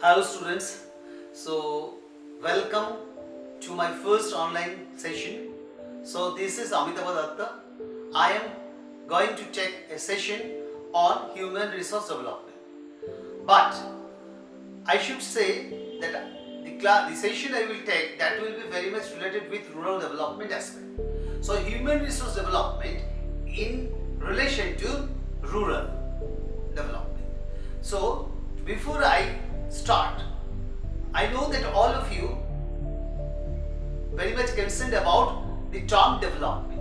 Hello students, so welcome to my first online session. So this is Amitabh Datta. I am going to take a session on human resource development. But I should say that the session I will take that will be very much related with rural development aspect. So human resource development in relation to rural development. So before I start, I know that all of you very much concerned about the term development.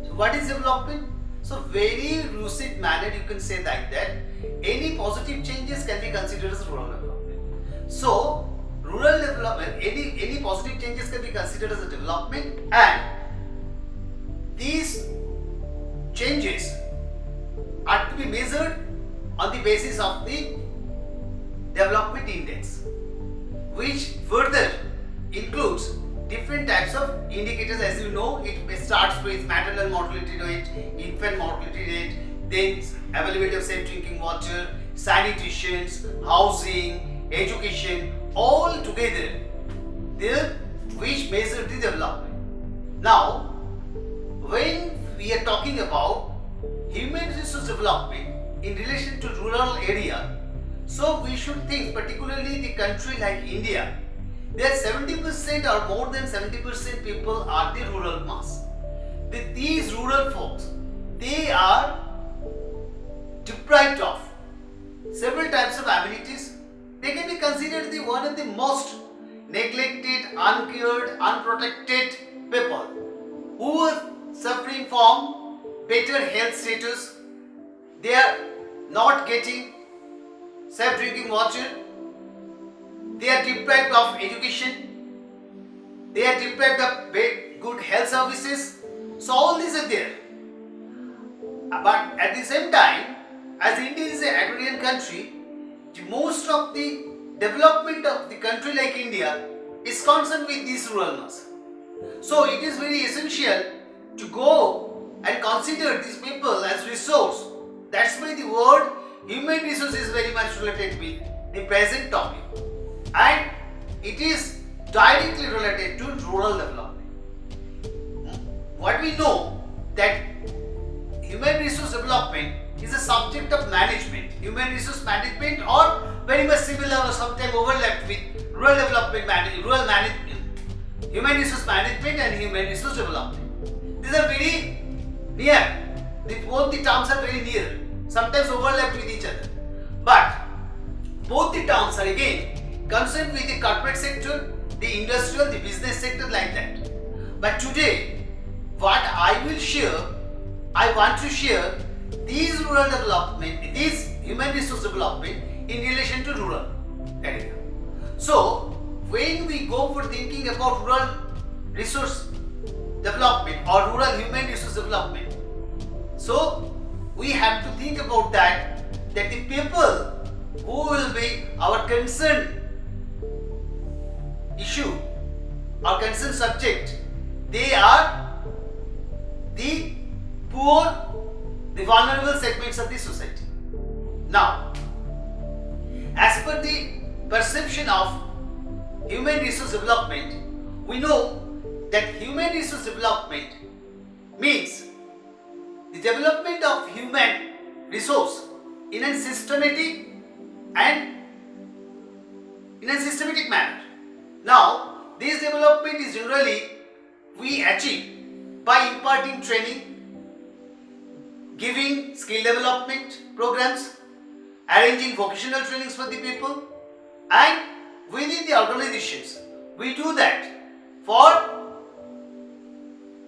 So what is development? So very lucid manner you can say like that any positive changes can be considered as rural development. So rural development, any positive changes can be considered as a development, and these changes are to be measured on the basis of the development index, which further includes different types of indicators. As you know, it starts with maternal mortality rate, infant mortality rate, then availability of safe drinking water, sanitation, housing, education, all together there which measure the development. Now when we are talking about human resource development in relation to rural area, so we should think particularly the country like India, there 70% or more than 70% people are the rural mass. These rural folks, they are deprived of several types of amenities. They can be considered the one of the most neglected, uncared, unprotected people who are suffering from better health status. They are not getting safe drinking water, they are deprived of education, they are deprived of good health services. So all these are there. But at the same time, as India is an agrarian country, most of the development of the country like India is concerned with these rural mass. So it is very essential to go and consider these people as resource. That's why the word human resource is very much related with the present topic, and it is directly related to rural development. What we know that human resource development is a subject of management, human resource management, or very much similar or sometimes overlapped with rural development human resource management and human resource development. These are very near. Both the terms are very near, sometimes overlapped with each other. But both the terms are again concerned with the corporate sector, the industrial, the business sector, like that. But today, what I will share, I want to share these rural development, these human resource development in relation to rural area. So, when we go for thinking about rural resource development or rural human resource development, so we have to think about that the people who will be our concern issue or concern subject, they are the poor, the vulnerable segments of the society. Now, as per the perception of human resource development, we know that human resource development means the development of human resource in a systematic manner. Now, this development is generally we achieve by imparting training, giving skill development programs, arranging vocational trainings for the people, and within the organizations we do that for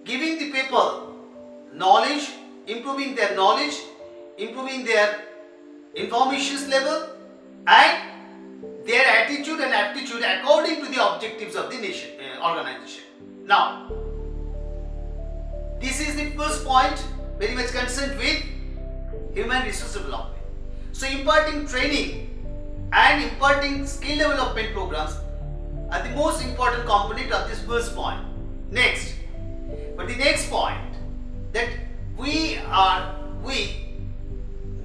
giving the people knowledge, improving their knowledge, improving their information level, and their attitude and aptitude according to the objectives of the nation organization. Now, this is the first point very much concerned with human resource development. So imparting training and imparting skill development programs are the most important component of this first point. Next, but the next point that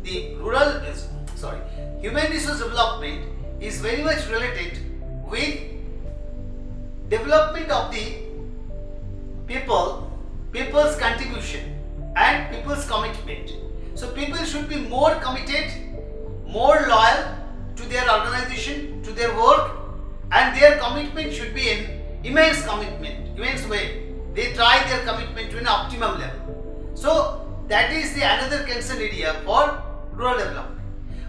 the rural human resource development is very much related with development of the people's contribution and people's commitment. So people should be more committed, more loyal to their organization, to their work, and their commitment should be an immense way. They try their commitment to an optimum level. So that is the another concern area for rural development.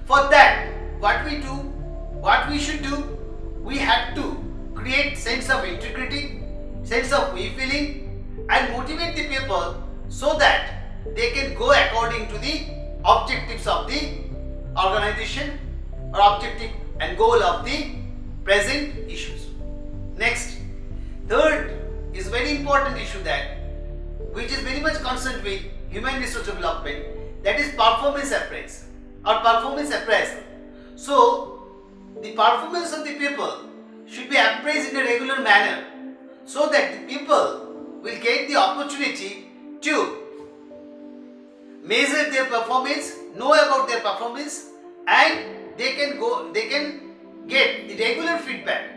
For that, what we should do, we have to create sense of integrity, sense of fulfilling, and motivate the people so that they can go according to the objectives of the organization or objective and goal of the present issues. Next, third is very important issue that which is very much concerned with human resource development, that is performance appraisal or performance appraisal. So the performance of the people should be appraised in a regular manner so that the people will get the opportunity to measure their performance, know about their performance, and they can get the regular feedback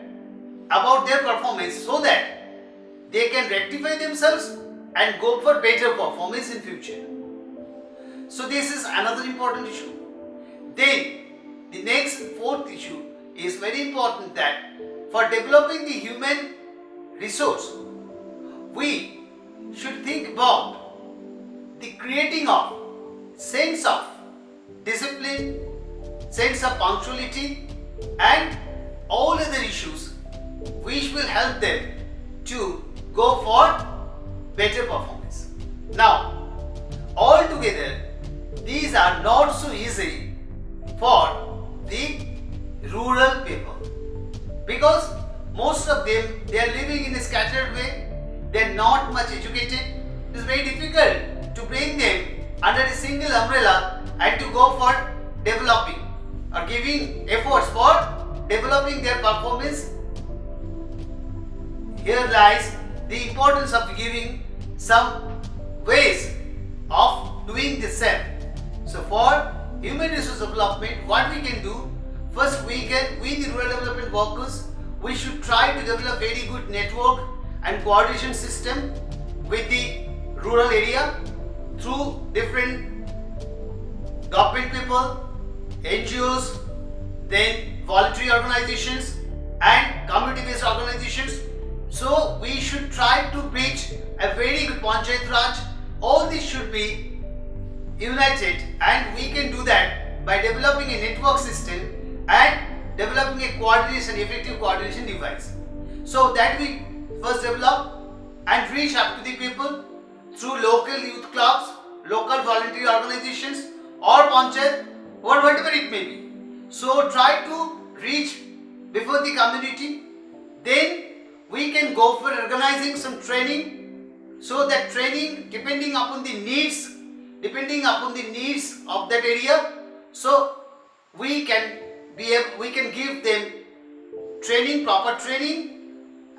about their performance so that they can rectify themselves and go for better performance in future. So this is another important issue. Then the next fourth issue is very important, that for developing the human resource, we should think about the creating of sense of discipline, sense of punctuality, and all other issues which will help them to go for better performance. Now, altogether, these are not so easy for the rural people, because most of them, they are living in a scattered way, they are not much educated. It is very difficult to bring them under a single umbrella and to go for developing or giving efforts for developing their performance. Here lies the importance of giving some ways of doing the same. So for human resource development, what we can do, first we the rural development workers, we should try to develop very good network and coordination system with the rural area through different government people, NGOs, then voluntary organizations and community-based organizations. So we should try to bridge a very good Panchayat Raj. All this should be united, and we can do that by developing a network system and developing a effective coordination device. So that we first develop and reach up to the people through local youth clubs, local voluntary organizations, or Panchayat, or whatever it may be. So try to reach before the community. Then we can go for organizing some training, so that training depending upon the needs of that area, so we can give them training, proper training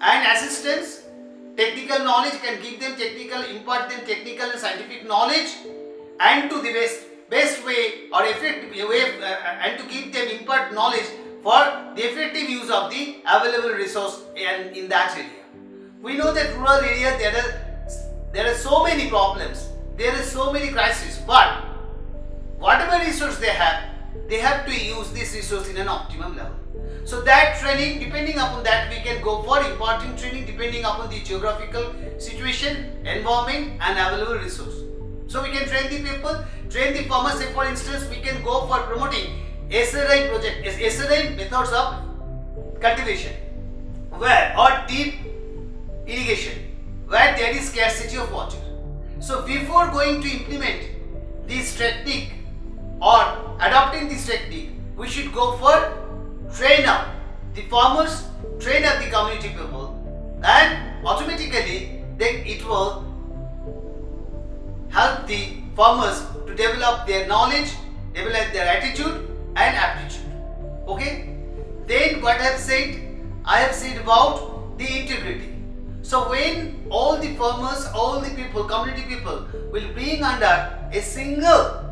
and assistance, technical knowledge, can give them impart them technical and scientific knowledge, and to the best way or effective way, and to give them impart knowledge for the effective use of the available resource in that area. We know that rural area there are so many problems, there are so many crises, but whatever resource they have to use this resource in an optimum level. So that training, depending upon that, we can go for imparting training depending upon the geographical situation, environment and available resource. So we can train the people, train the farmers. Say for instance, we can go for promoting SRI project, SRI methods of cultivation, or deep irrigation, where there is scarcity of water. So before going to implement this technique or adopting this technique, we should go for train up the farmers, train up the community people, and automatically then it will help the farmers to develop their knowledge, develop their attitude and aptitude. Okay? Then what I have said about the integrity. So when all the farmers, all the people, community people will bring under a single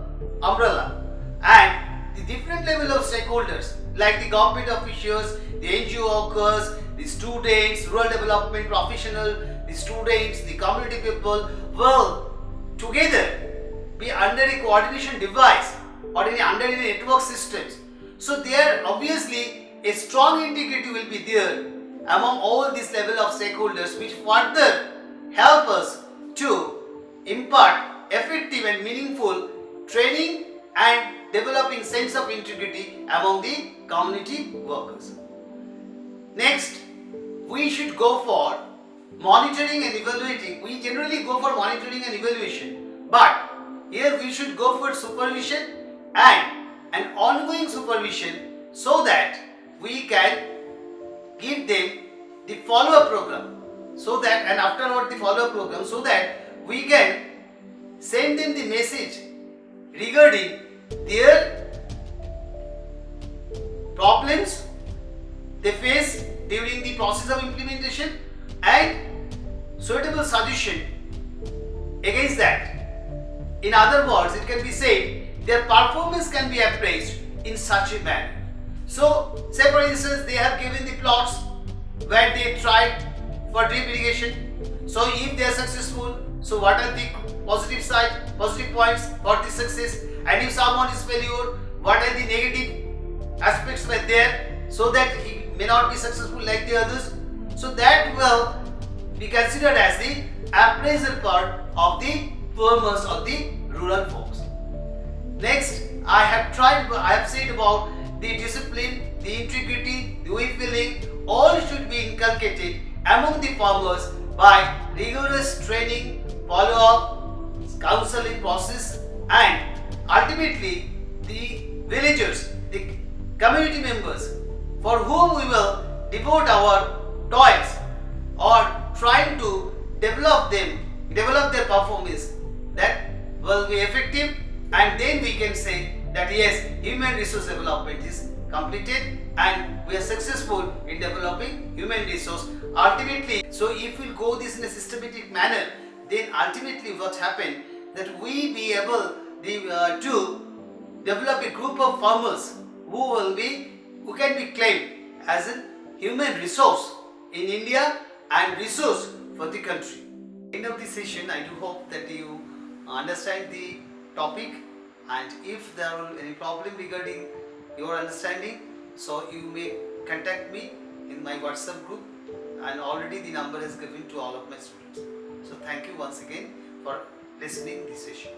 umbrella, and the different level of stakeholders like the government officials, the NGO workers, the students, rural development professional, the students, the community people will together be under a coordination device or under a network systems. So there obviously a strong integrity will be there among all these level of stakeholders, which further help us to impart effective and meaningful training and developing sense of integrity among the community workers. Next, we should go for monitoring and evaluating. We generally go for monitoring and evaluation, but here we should go for supervision and an ongoing supervision so that we can give them the follow-up program, so that, and afterward the follow-up program, so that we can send them the message regarding their problems they face during the process of implementation and suitable suggestion against that. In other words, it can be said their performance can be appraised in such a manner. So, say for instance, they have given the plots where they tried for drip irrigation. So, if they are successful, so what are the positive points for the success? And if someone is failure, what are the negative aspects were there, so that he may not be successful like the others? So that will be considered as the appraisal part of the farmers or the rural folks. Next, I have said about the discipline, the integrity, the way feeling, all should be inculcated among the farmers by rigorous training, follow-up, counseling process, and ultimately the villagers, the community members for whom we will devote our toils or trying to develop their performance, that will be effective, and then we can say that yes, human resource development is completed and we are successful in developing human resource ultimately. So if we go this in a systematic manner, then ultimately what happen, that we be able to develop a group of farmers who can be claimed as a human resource in India and resource for the country. End of the session, I do hope that you understand the topic, and if there are any problem regarding your understanding, so you may contact me in my WhatsApp group, and already the number is given to all of my students. So thank you once again for listening this session.